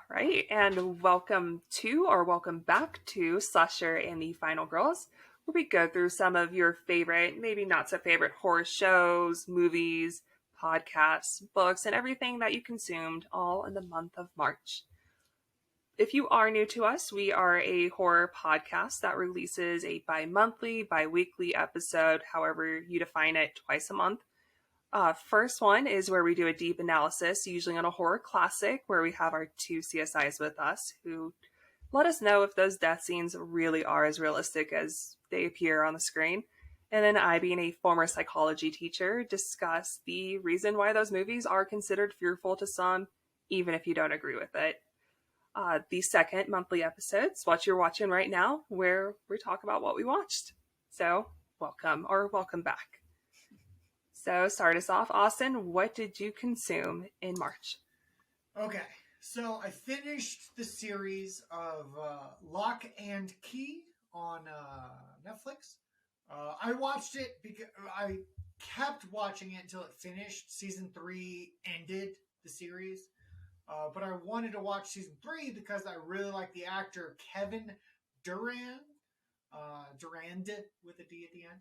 Right, and welcome back to Slasher and the Final Girls, where we go through some of your favorite, maybe not so favorite horror shows, movies, podcasts, books, and everything that you consumed all in the month of March. If you are new to us, we are a horror podcast that releases a bi-monthly, bi-weekly episode, however you define it, twice a month. First one is where we do a deep analysis, usually on a horror classic, where we have our two CSIs with us who let us know if those death scenes really are as realistic as they appear on the screen. And then I, being a former psychology teacher, discuss the reason why those movies are considered fearful to some, even if you don't agree with it. The second monthly episode's what you're watching right now, where we talk about what we watched. So, welcome back. So, start us off, Austin. What did you consume in March? Okay, so I finished the series of Lock and Key on Netflix. I watched it because I kept watching it until it finished. Season 3 ended the series. But I wanted to watch season 3 because I really like the actor Kevin Durand. Durand with a D at the end.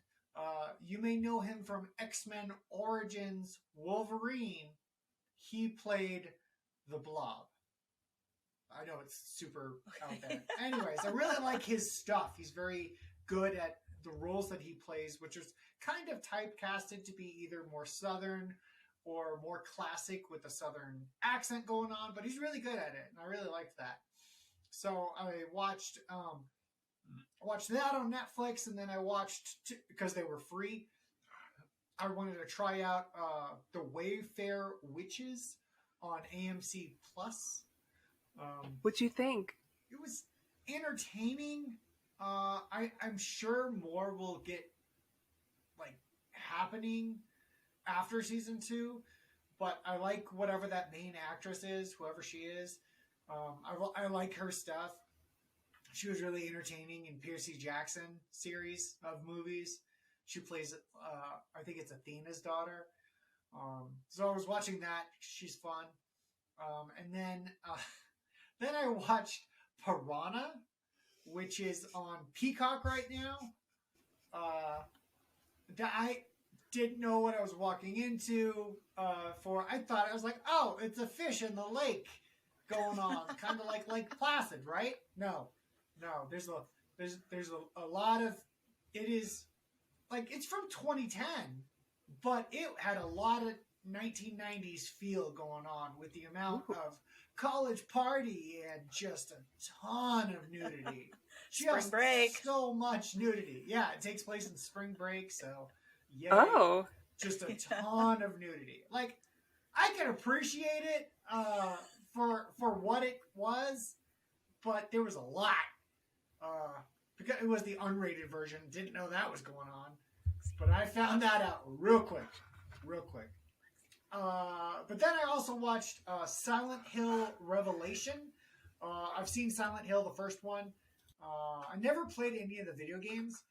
You may know him from X-Men Origins Wolverine. He played the Blob. I know it's super out there. Anyways, I really like his stuff. He's very good at the roles that he plays, which is kind of typecasted to be either more Southern or more classic with a Southern accent going on, but he's really good at it, and I really liked that. So I watched that on Netflix, and then I watched, because they were free, I wanted to try out the Wayfair Witches on AMC Plus. What'd you think? It was entertaining. I'm sure more will get happening after season 2, but I like whatever that main actress is, whoever she is. I like her stuff. She was really entertaining in Percy Jackson series of movies. She plays, I think it's Athena's daughter. So I was watching that. She's fun. And then I watched Piranha, which is on Peacock right now. I didn't know what I was walking into. I thought, I was like, oh, it's a fish in the lake going on, kind of like Lake Placid, right? No, there's a lot of, it is like, it's from 2010, but it had a lot of 1990s feel going on with the amount of college party and just a ton of nudity. Spring break. So much nudity. Yeah, it takes place in spring break, so yeah. Oh. Just a ton of nudity. Like, I can appreciate it for what it was, but there was a lot. Because it was the unrated version. Didn't know that was going on. But I found that out real quick. But then I also watched Silent Hill Revelation. I've seen Silent Hill, the first one. I never played any of the video games,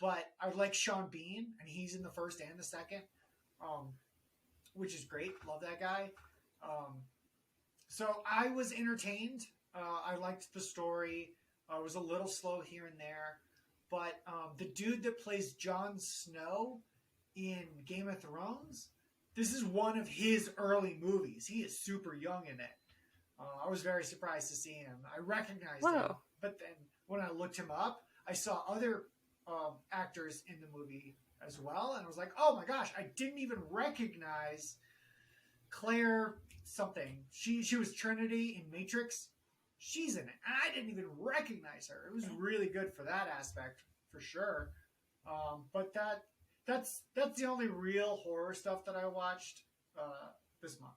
but I like Sean Bean, and he's in the first and the second, which is great. Love that guy. So I was entertained. I liked the story. I was a little slow here and there, but the dude that plays Jon Snow in Game of Thrones, this is one of his early movies. He is super young in it. I was very surprised to see him. I recognized him, but then when I looked him up, I saw other actors in the movie as well, and I was like, oh my gosh, I didn't even recognize Claire something. She was Trinity in Matrix. She's in it, and I didn't even recognize her. It was really good for that aspect, for sure. But that's the only real horror stuff that I watched this month.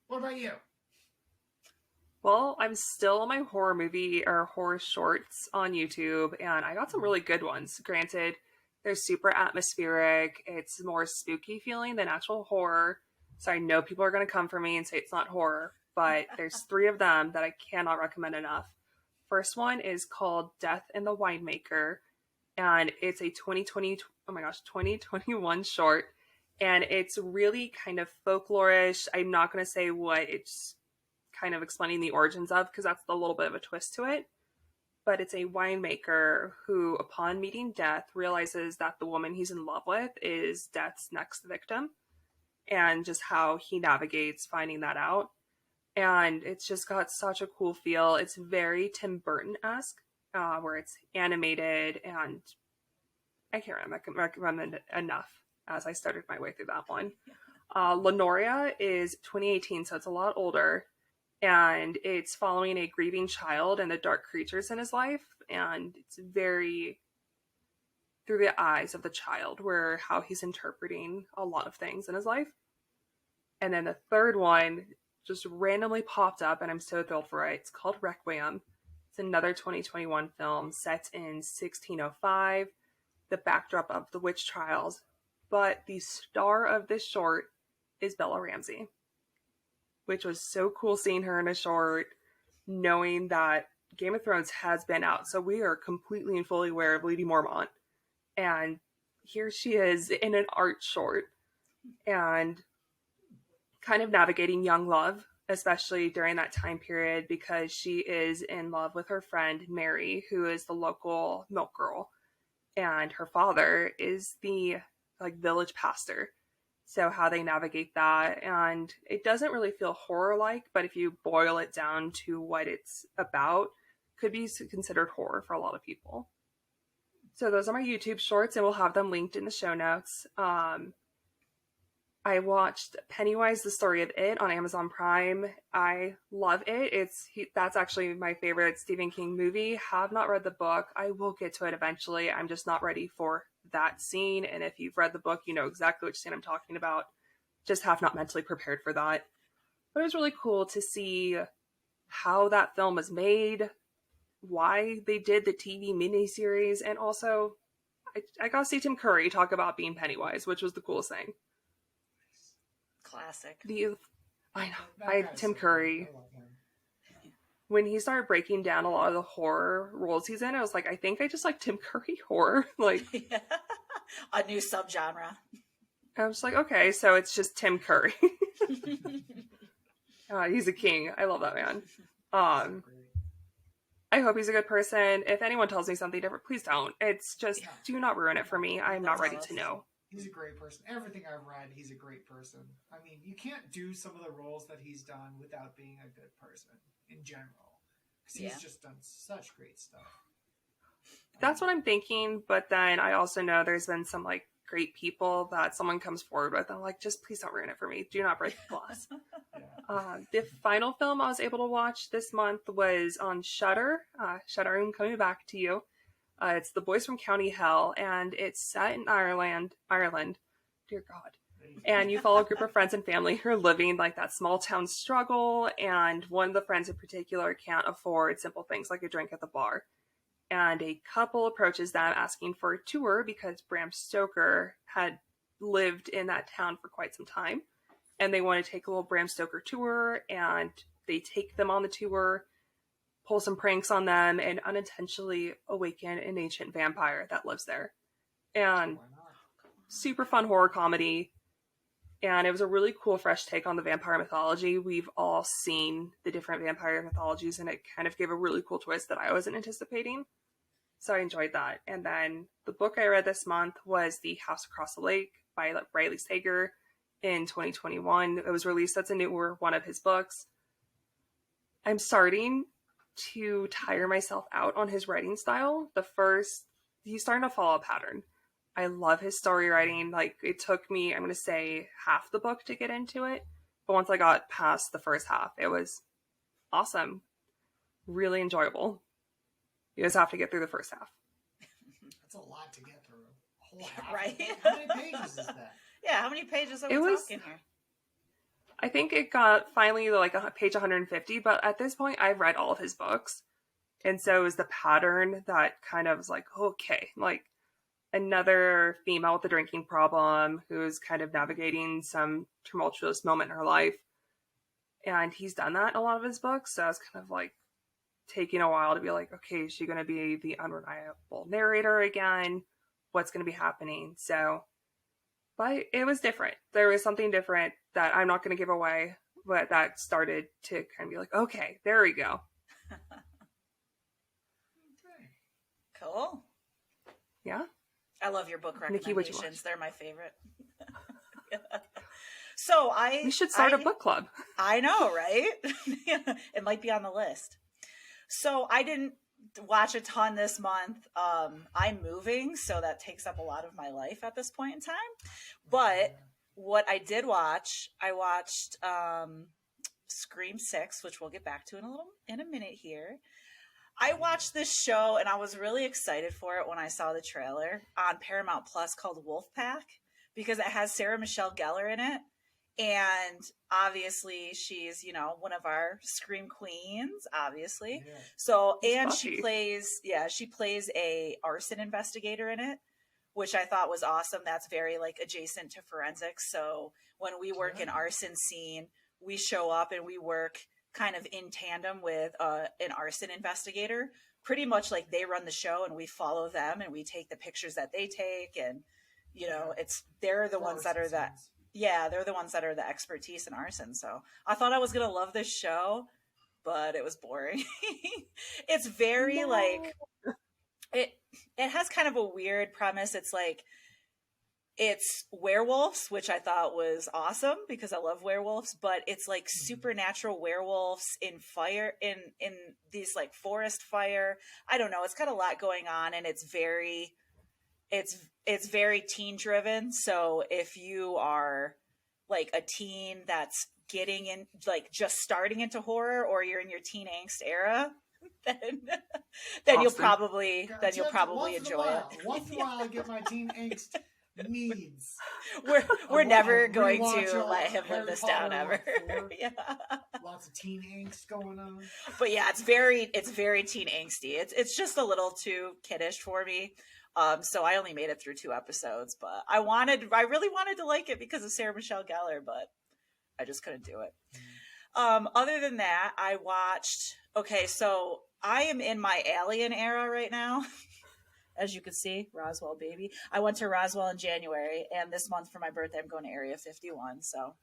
What about you? Well, I'm still on my horror movie or horror shorts on YouTube, and I got some really good ones. Granted, they're super atmospheric. It's more spooky feeling than actual horror. So I know people are going to come for me and say it's not horror, but there's 3 of them that I cannot recommend enough. First one is called Death and the Winemaker, and it's a 2021 short, and it's really kind of folklorish. I'm not going to say what it's kind of explaining the origins of, because that's a little bit of a twist to it. But it's a winemaker who, upon meeting death, realizes that the woman he's in love with is death's next victim, and just how he navigates finding that out. And it's just got such a cool feel. It's very Tim Burton-esque, where it's animated, and I can't recommend it enough as I started my way through that one. Lenoria is 2018, so it's a lot older, and it's following a grieving child and the dark creatures in his life, and it's very through the eyes of the child, where how he's interpreting a lot of things in his life. And then the third one just randomly popped up, and I'm so thrilled for it. It's called Requiem. It's another 2021 film set in 1605, the backdrop of the witch trials. But the star of this short is Bella Ramsey, which was so cool seeing her in a short, knowing that Game of Thrones has been out. So we are completely and fully aware of Lady Mormont. And here she is in an art short and kind of navigating young love, especially during that time period, because she is in love with her friend Mary, who is the local milk girl. And her father is the village pastor. So how they navigate that, and it doesn't really feel horror-like, but if you boil it down to what it's about, could be considered horror for a lot of people. So those are my YouTube shorts, and we'll have them linked in the show notes. I watched Pennywise, the Story of It on Amazon Prime. I love it. That's actually my favorite Stephen King movie. Have not read the book. I will get to it eventually. I'm just not ready for that scene. And if you've read the book, you know exactly which scene I'm talking about. Just have not mentally prepared for that. But it was really cool to see how that film was made, why they did the TV miniseries, and also I got to see Tim Curry talk about being Pennywise, which was the coolest thing. Classic. Tim Curry. When he started breaking down a lot of the horror roles he's in, I was like, I think I just like Tim Curry horror. Yeah. A new subgenre. I was like, okay, so it's just Tim Curry. He's a king. I love that man. I hope he's a good person. If anyone tells me something different, please don't. It's just, do not ruin it for me. I'm not ready to know. He's a great person. Everything I've read, he's a great person. I mean, you can't do some of the roles that he's done without being a good person in general. Because he's just done such great stuff. That's what I'm thinking, but then I also know there's been some great people that someone comes forward with. I'm like, just please don't ruin it for me. Do not break the glass. The final film I was able to watch this month was on Shudder. Shudder, I'm coming back to you. It's The Boys from County Hell, and it's set in Ireland. Dear God. And you follow a group of friends and family who are living that small town struggle, and one of the friends in particular can't afford simple things like a drink at the bar. And a couple approaches them asking for a tour because Bram Stoker had lived in that town for quite some time, and they want to take a little Bram Stoker tour, and they take them on the tour, pull some pranks on them, and unintentionally awaken an ancient vampire that lives there. And super fun horror comedy. And it was a really cool, fresh take on the vampire mythology. We've all seen the different vampire mythologies, and it kind of gave a really cool twist that I wasn't anticipating. So I enjoyed that. And then the book I read this month was The House Across the Lake by Riley Sagar in 2021. It was released. That's a newer one of his books. I'm starting to tire myself out on his writing style. He's starting to follow a pattern. I love his story writing. It took me, I'm going to say, half the book to get into it. But once I got past the first half, it was awesome. Really enjoyable. You guys have to get through the first half. That's a lot to get through. A whole half. Right? How many pages is that? Yeah, how many pages are we talking here? I think it got finally page 150, but at this point I've read all of his books. And so it was the pattern that kind of was okay, another female with a drinking problem who's kind of navigating some tumultuous moment in her life. And he's done that in a lot of his books. So I was kind of taking a while to be okay, is she going to be the unreliable narrator again? What's going to be happening? So, but it was different. There was something different that I'm not going to give away. but that started to kind of be like, okay, there we go. Cool. Yeah. I love your book Nikki, what'd you recommendations. watch? They're my favorite. So we should start a book club. I know, right? It might be on the list. So I didn't watch a ton this month. I'm moving, so that takes up a lot of my life at this point in time. But what I did watch, I watched Scream 6, which we'll get back to in a minute here. I watched this show and I was really excited for it when I saw the trailer on Paramount Plus called Wolfpack, because it has Sarah Michelle Gellar in it. And obviously she's, one of our Scream queens, obviously. Yeah. So, and Buffy. she plays a arson investigator in it, which I thought was awesome. That's very like adjacent to forensics. So when we work an arson scene, we show up and we work kind of in tandem with an arson investigator. Pretty much like they run the show and we follow them and we take the pictures that they take. And, they're the ones that are that. Yeah, they're the ones that are the expertise in arson. So I thought I was going to love this show, but it was boring. It's very it has kind of a weird premise. It's werewolves, which I thought was awesome because I love werewolves, but it's like supernatural werewolves in fire, in these like forest fire. I don't know. It's got a lot going on and it's very teen driven. So if you are like a teen that's getting in, like just starting into horror, or you're in your teen angst era, then you'll probably enjoy it. Once in a while I get my teen angst needs. We're never going to let him live this down ever. Yeah. Lots of teen angst going on. But yeah, it's very teen angsty. It's just a little too kiddish for me. So I only made it through 2 episodes, but I really wanted to like it because of Sarah Michelle Gellar, but I just couldn't do it. Other than that, I watched, so I am in my Alien era right now. As you can see, Roswell, baby. I went to Roswell in January, and this month for my birthday, I'm going to Area 51. So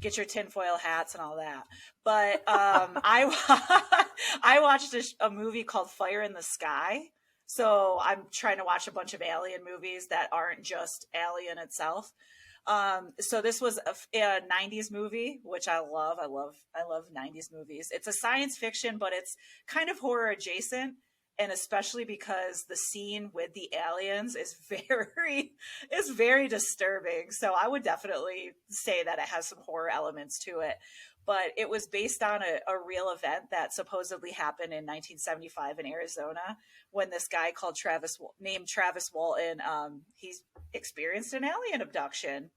get your tinfoil hats and all that. But I watched a movie called Fire in the Sky. So I'm trying to watch a bunch of Alien movies that aren't just Alien itself. So this was a 90s movie, which I love. I love 90s movies. It's a science fiction, but it's kind of horror adjacent. And especially because the scene with the aliens is very disturbing. So I would definitely say that it has some horror elements to it. But it was based on a real event that supposedly happened in 1975 in Arizona, when this guy named Travis Walton, he's experienced an alien abduction.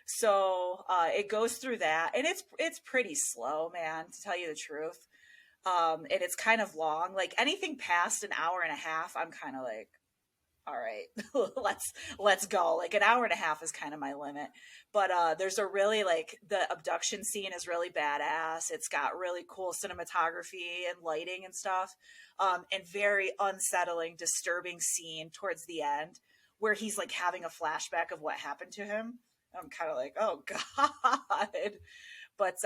So it goes through that, and it's pretty slow, man, to tell you the truth. And it's kind of long. Like anything past an hour and a half, I'm kind of like, all right, let's go. Like an hour and a half is kind of my limit. But there's a really the abduction scene is really badass. It's got really cool cinematography and lighting and stuff. And very unsettling, disturbing scene towards the end where he's like having a flashback of what happened to him. I'm kind of like, oh God. But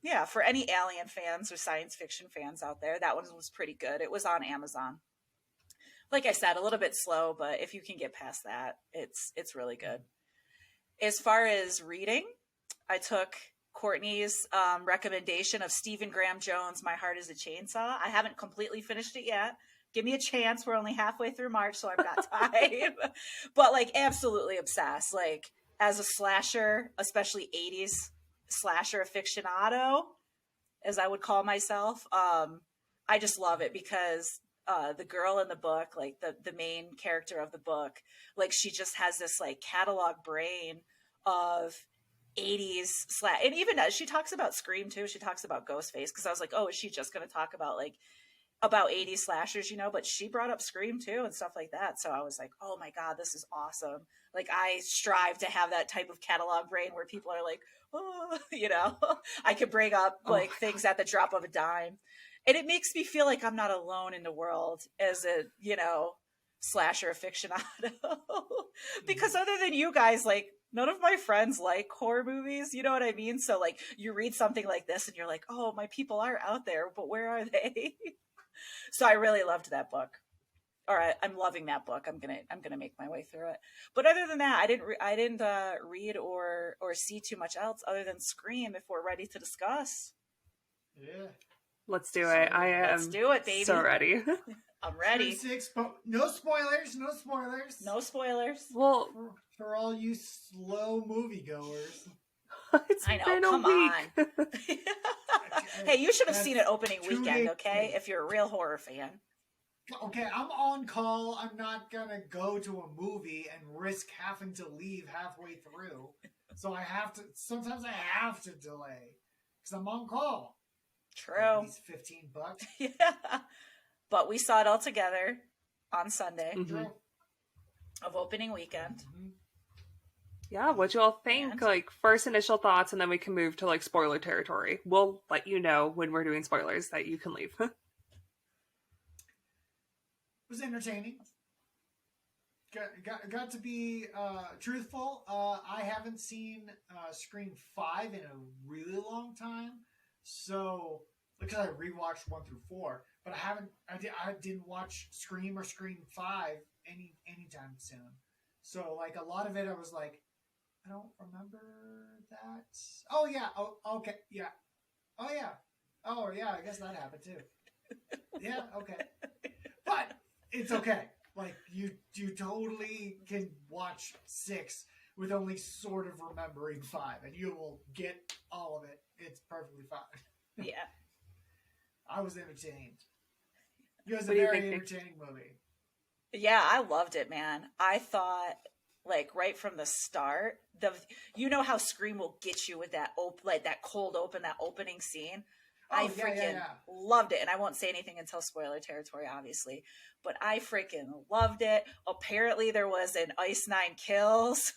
yeah, for any Alien fans or science fiction fans out there, that one was pretty good. It was on Amazon. Like I said, a little bit slow, but if you can get past that, it's really good. As far as reading, I took Courtney's recommendation of Stephen Graham Jones' My Heart is a Chainsaw. I haven't completely finished it yet. Give me a chance. We're only halfway through March, so I've got time. But absolutely obsessed. As a slasher, especially 80s slasher aficionado, as I would call myself, I just love it because the girl in the book, the main character of the book, she just has this catalog brain of 80s and even she talks about Scream too. She talks about Ghostface, because I was like, oh, is she just going to talk about 80s slashers, but she brought up Scream too and stuff like that. So I was like, oh my God, this is awesome. I strive to have that type of catalog brain where people are like, oh, I could bring up things at the drop of a dime. And it makes me feel like I'm not alone in the world as a, slasher aficionado. Because other than you guys, none of my friends like horror movies. You know what I mean? So like you read something like this and you're like, oh, my people are out there, but where are they? So I really loved that book. All right, I'm loving that book. I'm gonna make my way through it. But other than that, I didn't read or see too much else other than Scream. If we're ready to discuss, Yeah. Let's do it. Let's do it, baby. So ready. I'm ready. 6, but no spoilers. No spoilers. No spoilers. Well, for all you slow moviegoers. it's I know. been Come a week. on. Hey, you should have That's seen it opening too weekend, late. okay? If you're a real horror fan. Okay, I'm on call. I'm not gonna go to a movie and risk having to leave halfway through. So I have to. Sometimes I have to delay because I'm on call. True. These $15. Yeah. But we saw it all together on Sunday Mhm. of opening weekend. Mm-hmm. Yeah, what you all think? And? Like, first initial thoughts, and then we can move to, like, spoiler territory. We'll let you know when we're doing spoilers that you can leave. It was entertaining. Got to be truthful. I haven't seen Scream 5 in a really long time, so because I rewatched 1 through 4, but I didn't watch Scream or Scream 5 anytime soon. So like a lot of it, I was like, I don't remember that. Oh yeah. Oh okay. Yeah. Oh yeah. Oh yeah. I guess that happened too. Yeah. Okay. But it's okay. Like you totally can watch 6 with only sort of remembering 5, and you will get all of it. It's perfectly fine. Yeah. I was entertained. It was a What do you very think? entertaining movie. Yeah, I loved it, man. I thought, like, right from the start, you know how Scream will get you with that that cold open, that opening scene. I Oh, freaking loved it, and I won't say anything until spoiler territory, obviously. But I freaking loved it. Apparently, there was an Ice Nine Kills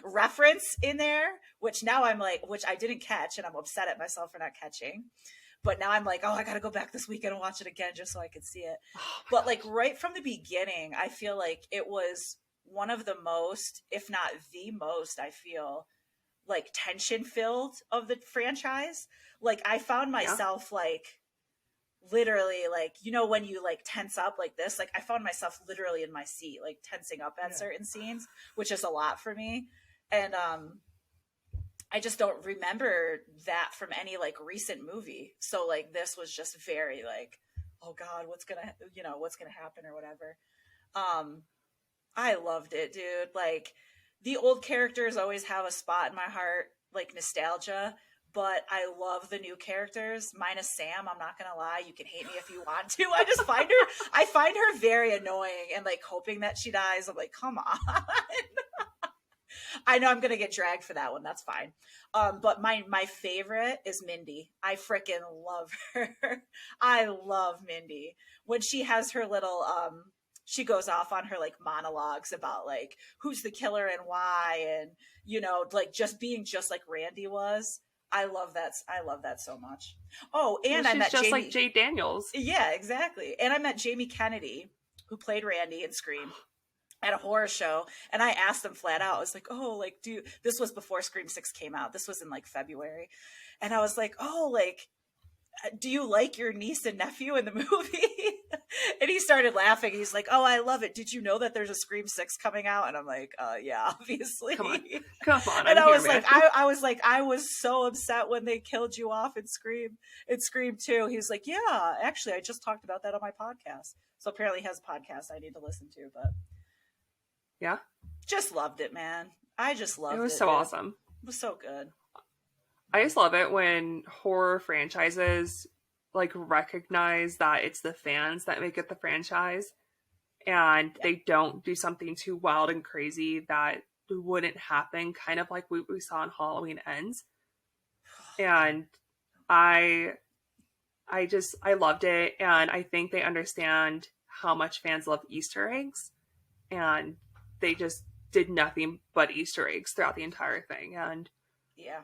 reference in there, which now I'm like, which I didn't catch, and I'm upset at myself for not catching. But now I'm like, oh, I got to go back this weekend and watch it again just so I could see it. But like right from the beginning, I feel like it was one of the most, if not the most, I feel like tension filled of the franchise. Like I found myself like literally like, you know, when you like tense up like this, like I found myself literally in my seat, like tensing up at certain scenes, which is a lot for me. And I just don't remember that from any like recent movie. So like this was just very like, oh God, what's gonna happen or whatever. I loved it, dude. Like the old characters always have a spot in my heart, like nostalgia, but I love the new characters, minus Sam. I'm not gonna lie. You can hate me if you want to. I find her very annoying and like hoping that she dies. I'm like, come on. I know I'm gonna get dragged for that one. That's fine. But my favorite is Mindy. I freaking love her. I love Mindy when she has her little she goes off on her like monologues about like who's the killer and why, and you know, like just being just like Randy was. I love that. I love that so much. Oh, and I met just Jamie, like Jay Daniels. Yeah, exactly. And I met Jamie Kennedy, who played Randy in Scream, at a horror show, and I asked them flat out. I was like, "Oh, like, this was before Scream 6 came out. This was in like February," and I was like, "Oh, like, do you like your niece and nephew in the movie?" And he started laughing. He's like, "Oh, I love it. Did you know that there's a Scream 6 coming out?" And I'm like, "Yeah, obviously." Come on. And I was like, I was so upset when they killed you off in Scream 2. He was like, "Yeah, actually, I just talked about that on my podcast." So apparently he has a podcast I need to listen to, but yeah, just loved it, man. I just loved it. It was so awesome. It was so good. I just love it when horror franchises like recognize that it's the fans that make it the franchise, and they don't do something too wild and crazy that wouldn't happen, kind of like we saw in Halloween Ends. And I loved it, and I think they understand how much fans love Easter eggs, and they just did nothing but Easter eggs throughout the entire thing. And yeah,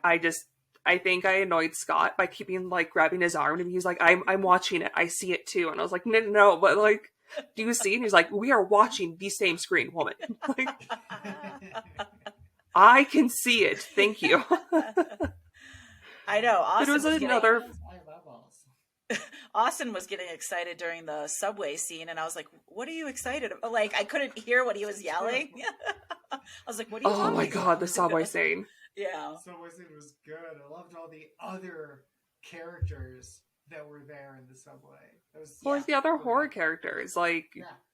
I think I annoyed Scott by keeping like grabbing his arm, and he's like, I'm watching it. I see it too. And I was like, no, but like, do you see? And he's like, we are watching the same screen, woman. Like, I can see it. Thank you. I know. It was another. Austin was getting excited during the subway scene, and I was like, "What are you excited about?" Like, I couldn't hear what he was yelling. I was like, "What are you?" Oh my talking god, about?" the subway scene. Yeah. Subway scene was good. I loved all the other characters that were there in the subway. Well, the other horror characters, like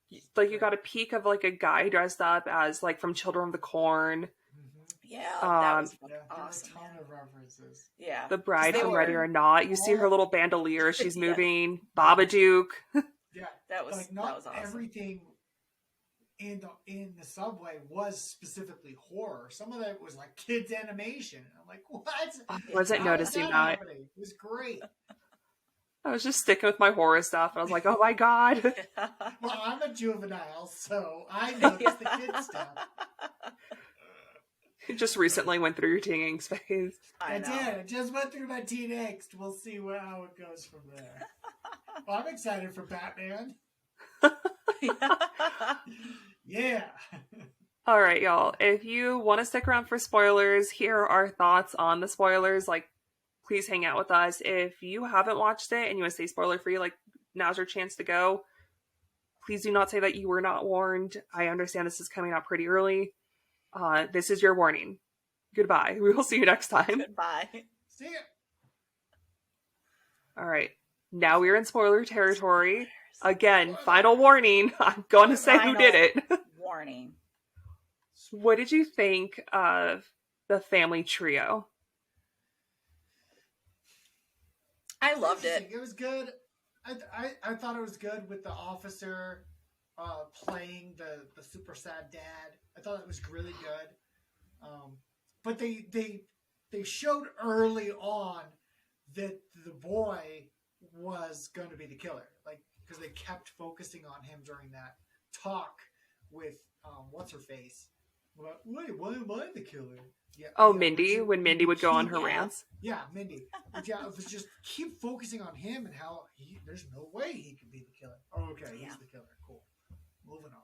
you got a peek of like a guy dressed up as like from Children of the Corn. Yeah, that was there awesome. were a ton of references. Yeah, the bride from Ready or Not. You see her little bandolier. She's moving. Babadook. Yeah, that was like not that was awesome. Everything in the subway was specifically horror. Some of it was like kids animation. I'm like, what? I wasn't noticing that. Happening? It was great. I was just sticking with my horror stuff. I was like, oh my god. Well, I'm a juvenile, so I noticed the kid stuff. You just recently went through your teen angst phase. I did. I just went through my teen angst. We'll see how it goes from there. Well, I'm excited for Batman. Yeah. All right, y'all. If you want to stick around for spoilers, here are our thoughts on the spoilers. Like, please hang out with us. If you haven't watched it and you want to stay spoiler free, like, now's your chance to go. Please do not say that you were not warned. I understand this is coming out pretty early. This is your warning. Goodbye. We will see you next time. Goodbye. See ya. All right. Now we're in spoiler territory. Again, final warning. I'm going to say who did it. Warning. What did you think of the family trio? I loved it. It was good. I thought it was good with the officer playing the super sad dad. I thought it was really good. But they showed early on that the boy was going to be the killer, like, because they kept focusing on him during that talk with what's her face. Wait, why am I the killer? Yeah. Oh, Mindy, when Mindy would go on her rants. Yeah, Mindy. Yeah, it was just keep focusing on him and how there's no way he could be the killer. Oh, okay, he's the killer. Cool. Moving on.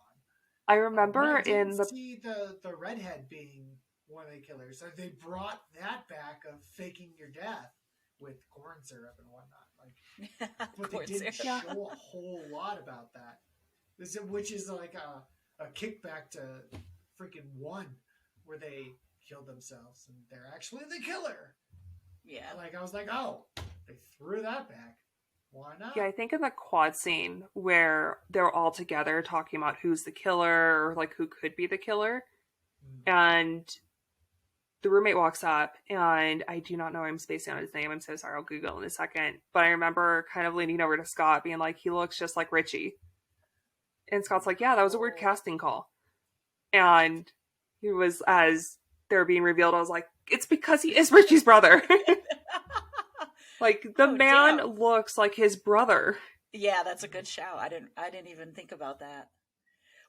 I remember I didn't see the redhead being one of the killers. So they brought that back of faking your death with corn syrup and whatnot. Like, but they didn't show a whole lot about that. Which is like a kickback to freaking 1, where they killed themselves and they're actually the killer. Yeah. Like, I was like, oh, they threw that back. Why not? Yeah, I think in the quad scene where they're all together talking about who's the killer or like who could be the killer, and the roommate walks up, and I do not know, I'm spacing on his name. I'm so sorry. I'll Google in a second. But I remember kind of leaning over to Scott being like, he looks just like Richie. And Scott's like, yeah, that was a weird casting call. And he was, as they're being revealed, I was like, it's because he is Richie's brother. Like, the man looks like his brother. Yeah, that's a good shout. I didn't even think about that.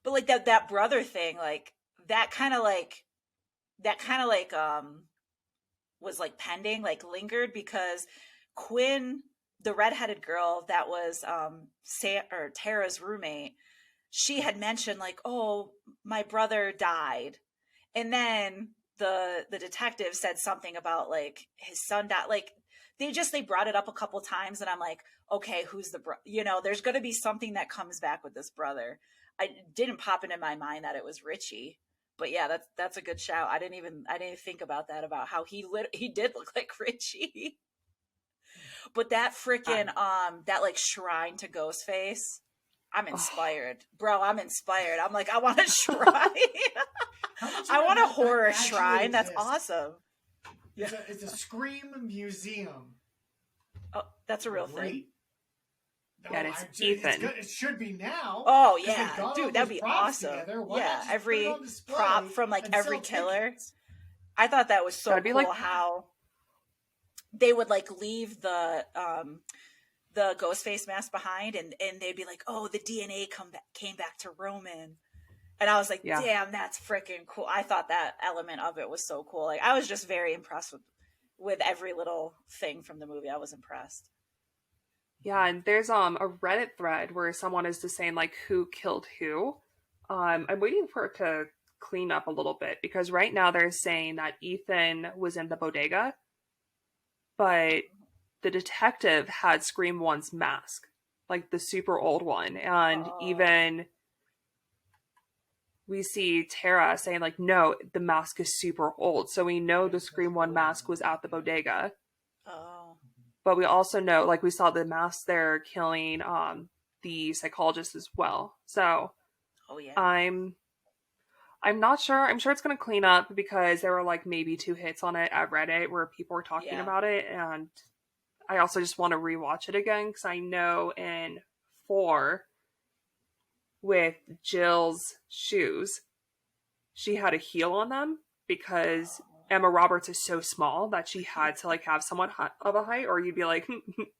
But like that brother thing, like that kind of like was like pending, like lingered, because Quinn, the redheaded girl that was Tara's roommate, she had mentioned like, oh, my brother died. And then the detective said something about like his son died. Like they brought it up a couple times, and I'm like, okay, who's the there's going to be something that comes back with this brother. I didn't pop into my mind that it was Richie. But yeah, that's a good shout. I didn't think about that, about how he did look like Richie. But that freaking that like shrine to Ghostface, I'm inspired. Bro, I'm inspired. I'm like, I want a shrine. I want a horror shrine. That's awesome. Yeah. It's a Scream museum. Oh, that's a real thing. Yeah, it's Ethan. It should be now. Oh yeah, dude, that'd be awesome. Yeah, every prop from like every killer. I thought that was so cool, like how they would like leave the Ghostface mask behind, and they'd be like, oh, the DNA came back to Roman. And I was like, damn, that's freaking cool. I thought that element of it was so cool. Like, I was just very impressed with every little thing from the movie. I was impressed. Yeah, and there's a Reddit thread where someone is just saying like who killed who. I'm waiting for it to clean up a little bit, because right now they're saying that Ethan was in the bodega, but the detective had Scream 1's mask, like the super old one. And even we see Tara saying like, no, the mask is super old. So we know the Scream 1 mask was at the bodega. Oh. But we also know, like, we saw the mask there killing the psychologist as well. So yeah. I'm not sure. I'm sure it's going to clean up, because there were like maybe 2 hits on it at Reddit where people were talking about it. And I also just want to rewatch it again, because I know in 4 with Jill's shoes, she had a heel on them because Emma Roberts is so small that she had to like have somewhat of a height, or you'd be like,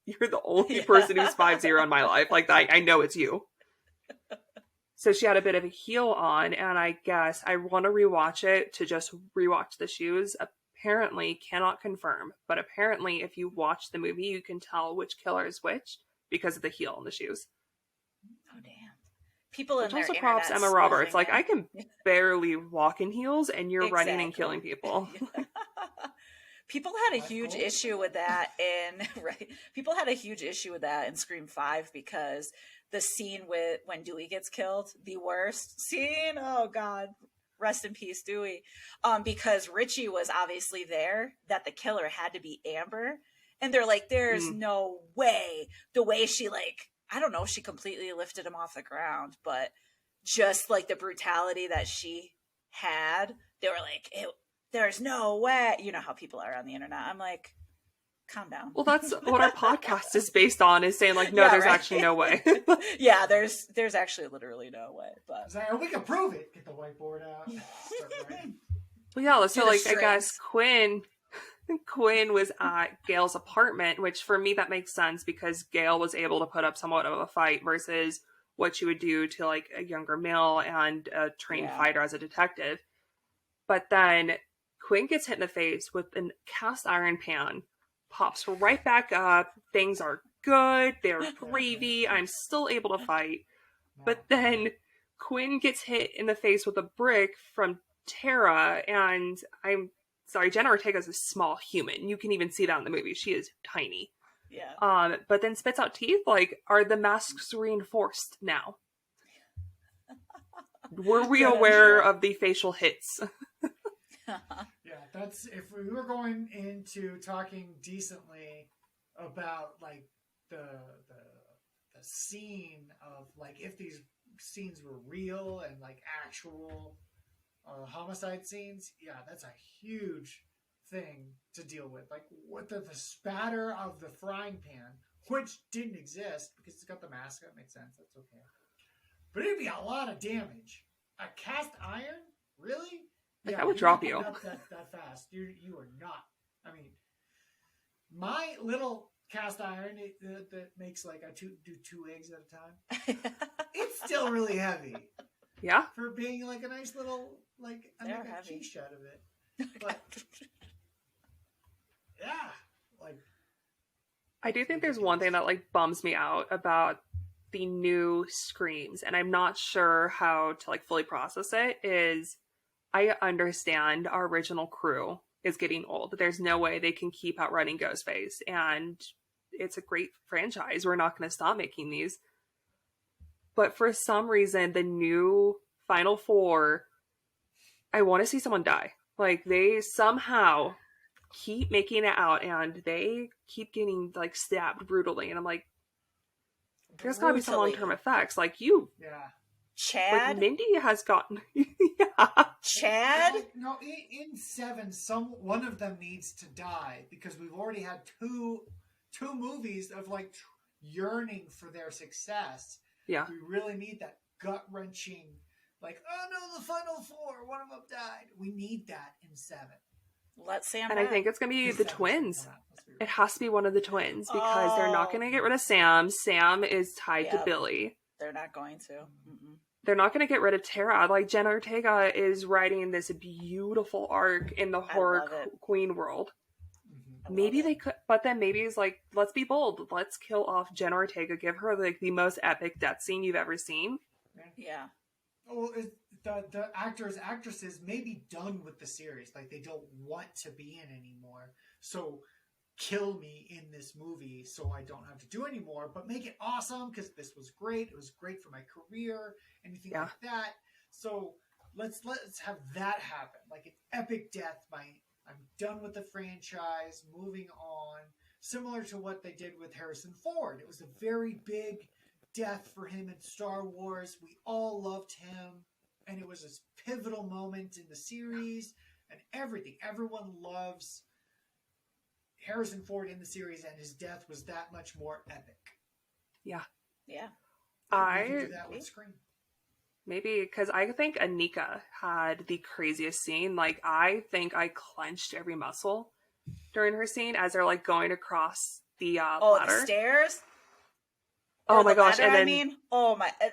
you're the only person who's 5'0" in my life. Like, I know it's you. So she had a bit of a heel on, and I guess I want to rewatch it to just rewatch the shoes. Apparently, cannot confirm, but apparently if you watch the movie, you can tell which killer is which because of the heel on the shoes. Oh, damn. People in which their also props Emma Roberts. Like, I can barely walk in heels, and you're running and killing people. People had a huge issue with that People had a huge issue with that in Scream 5, because the scene when Dewey gets killed, the worst scene. Oh God, rest in peace, Dewey. Because Richie was obviously there, that the killer had to be Amber, and they're like, there's no way. The way she I don't know if she completely lifted him off the ground, but just like the brutality that she had, they were like, there's no way. You know how people are on the internet. I'm like, calm down. Well, that's what our podcast is based on, is saying like, no, there's actually no way. Yeah, there's actually literally no way. But we can prove it. Get the whiteboard out. Start writing. Well, yeah, so like, I guess Quinn was at Gail's apartment, which for me that makes sense, because Gail was able to put up somewhat of a fight versus what she would do to like a younger male and a trained fighter as a detective. But then Quinn gets hit in the face with a cast iron pan, pops right back up. Things are good. They're gravy. I'm still able to fight. But then Quinn gets hit in the face with a brick from Tara, and I'm sorry, Jenna Ortega's a small human. You can even see that in the movie. She is tiny. Yeah. But then spits out teeth. Like, are the masks reinforced now? Were we aware of the facial hits? Yeah, that's, if we were going into talking decently about like the scene of like if these scenes were real and like actual homicide scenes, yeah, that's a huge thing to deal with. Like what the spatter of the frying pan, which didn't exist because it's got the mask. That makes sense. That's okay. But it'd be a lot of damage. A cast iron, really? Like, that would drop you. Not that fast. You are not. I mean, my little cast iron that makes like I do 2 eggs at a time. It's still really heavy. Yeah. For being like a nice little like I make a quiche out of it. But yeah, like I do think there's one thing that like bums me out about the new Screams, and I'm not sure how to like fully process it, is I understand our original crew is getting old. There's no way they can keep outrunning Ghostface, and it's a great franchise. We're not going to stop making these. But for some reason, the new Final Four, I want to see someone die. Like, they somehow keep making it out, and they keep getting like stabbed brutally, and I'm like, there's got to be some long-term effects. Like, you... Yeah. Chad? Like, Mindy has gotten... yeah. Chad? No, in 7, one of them needs to die because we've already had two movies of like yearning for their success. Yeah. We really need that gut-wrenching, like, oh no, the Final Four, one of them died. We need that in 7. Let Sam And back. I think it's going to be the twins. It has to be one of the twins because they're not going to get rid of Sam. Sam is tied to Billy. They're not going to. Mm-mm. They're not going to get rid of Tara. Like, Jenna Ortega is writing this beautiful arc in the horror queen world. Mm-hmm. Maybe they could, but then maybe it's like, let's be bold. Let's kill off Jenna Ortega. Give her like the most epic death scene you've ever seen. Yeah. well, the actors, actresses may be done with the series. Like, they don't want to be in anymore. So kill me in this movie so I don't have to do anymore, but make it awesome because this was great. It was great for my career, anything like that. So let's have that happen. Like an epic death. I'm done with the franchise, moving on. Similar to what they did with Harrison Ford. It was a very big death for him in Star Wars. We all loved him, and it was this pivotal moment in the series and everything. Everyone loves Harrison Ford in the series, and his death was that much more epic. Yeah. Yeah. We can do that with Scream. Maybe, because I think Anika had the craziest scene. Like, I think I clenched every muscle during her scene as they're, like, going across the ladder. The stairs? Oh my gosh. Ladder, and then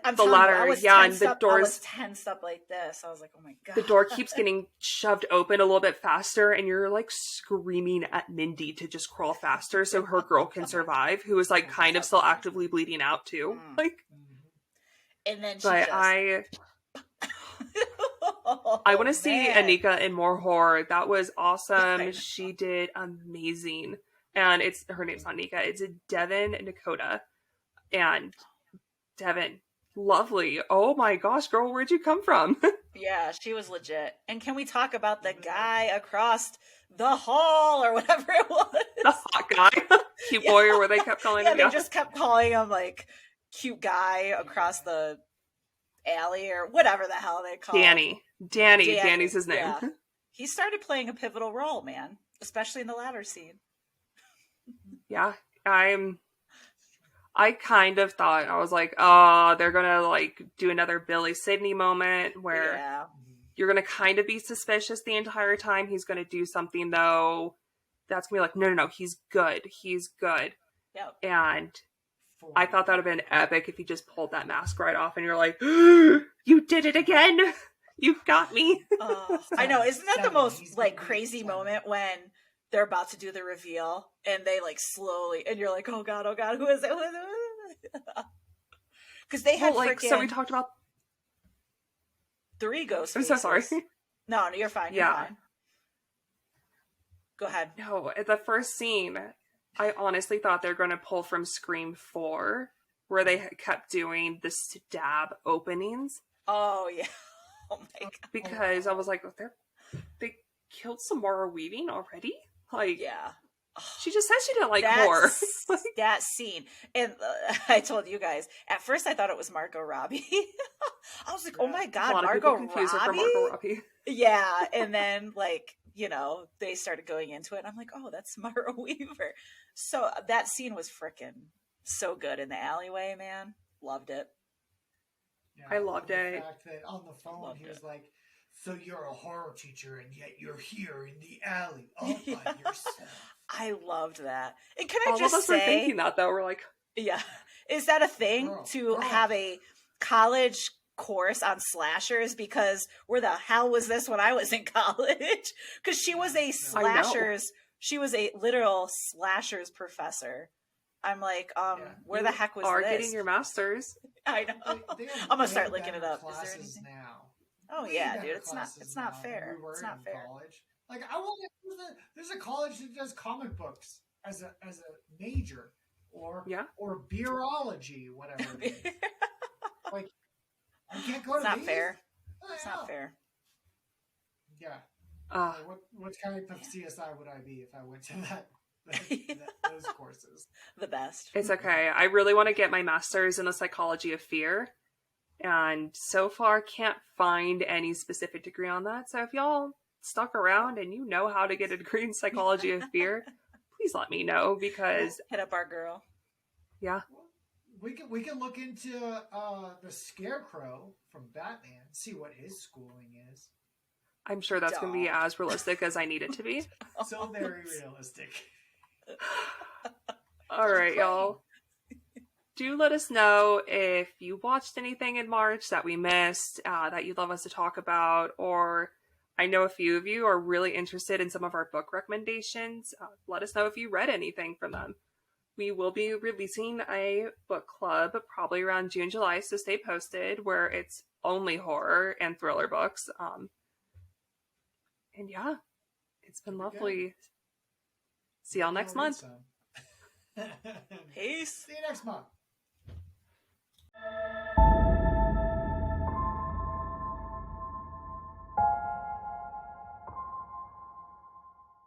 I'm the ladder, you, I was and tensed the up, doors. I was tensed up like this. I was like, oh my God. The door keeps getting shoved open a little bit faster, and you're, like, screaming at Mindy to just crawl faster so her girl can survive, who is, like, kind of still actively bleeding out, too. Like, and then she but just... I want to see Anika in more horror. That was awesome. She did amazing. And her name's not Anika. It's Devin Nakota. And Devin, lovely. Oh my gosh, girl, where'd you come from? Yeah, she was legit. And can we talk about the guy across the hall or whatever it was? The hot guy. Cute boy, or where they kept calling him. They just kept calling him like cute guy across the alley or whatever the hell they call him. Danny's his name. Yeah. He started playing a pivotal role, man, especially in the ladder scene. Yeah, I kind of thought, I was like, oh, they're gonna like do another Billy Sidney moment where you're gonna kind of be suspicious the entire time. He's gonna do something though that's gonna be like, no, he's good. Yep. And I thought that would have been epic if he just pulled that mask right off and you're like, you did it again. You've got me. I know. Isn't that the most like crazy moment when they're about to do the reveal and they like slowly, and you're like, oh God, who is it? Because they had so we talked about 3 ghosts. I'm so sorry. No, you're fine. You're fine. Go ahead. No, at the first scene, I honestly thought they were going to pull from Scream 4, where they kept doing the stab openings. Oh, yeah. Oh, my God. Because I was like, they killed Samara Weaving already? Like, yeah. She just said she didn't like horror. That scene. And I told you guys, at first I thought it was Margot Robbie. I was like, oh my God, Margot Robbie? Yeah. And then, like, you know, they started going into it. And I'm like, oh, that's Samara Weaver. So that scene was freaking so good in the alleyway, man. Loved it. Yeah, I loved it. The fact that on the phone, he was like, so you're a horror teacher and yet you're here in the alley all by yourself. I loved that. And can I all just of us were thinking that, though. We're like... Yeah. Is that a thing to have a college course on slashers? Because where the hell was this when I was in college? Because she was a slashers... She was a literal slashers professor. I'm like, where the heck was this? You are getting your master's. I know. I'm going to start looking it up. Is there anything? Now. Oh, yeah, dude. It's not fair. It's not fair. College. Like, there's a college that does comic books as a major, or beerology, whatever it is. Like, I can't go to It's not these? fair. It's not fair. Yeah. What kind of CSI would I be if I went to those courses? The best. It's okay. I really want to get my master's in the psychology of fear. And so far, can't find any specific degree on that. So if y'all stuck around and you know how to get a degree in psychology of fear, please let me know, because hit up our girl. Yeah. We can look into the Scarecrow from Batman, see what his schooling is. I'm sure that's going to be as realistic as I need it to be. So very realistic. All right, y'all. Do let us know if you watched anything in March that we missed, that you'd love us to talk about, or I know a few of you are really interested in some of our book recommendations. Let us know if you read anything from them. We will be releasing a book club probably around June, July, so stay posted, where it's only horror and thriller books. And yeah, it's been lovely. See y'all next month. Peace. See you next month.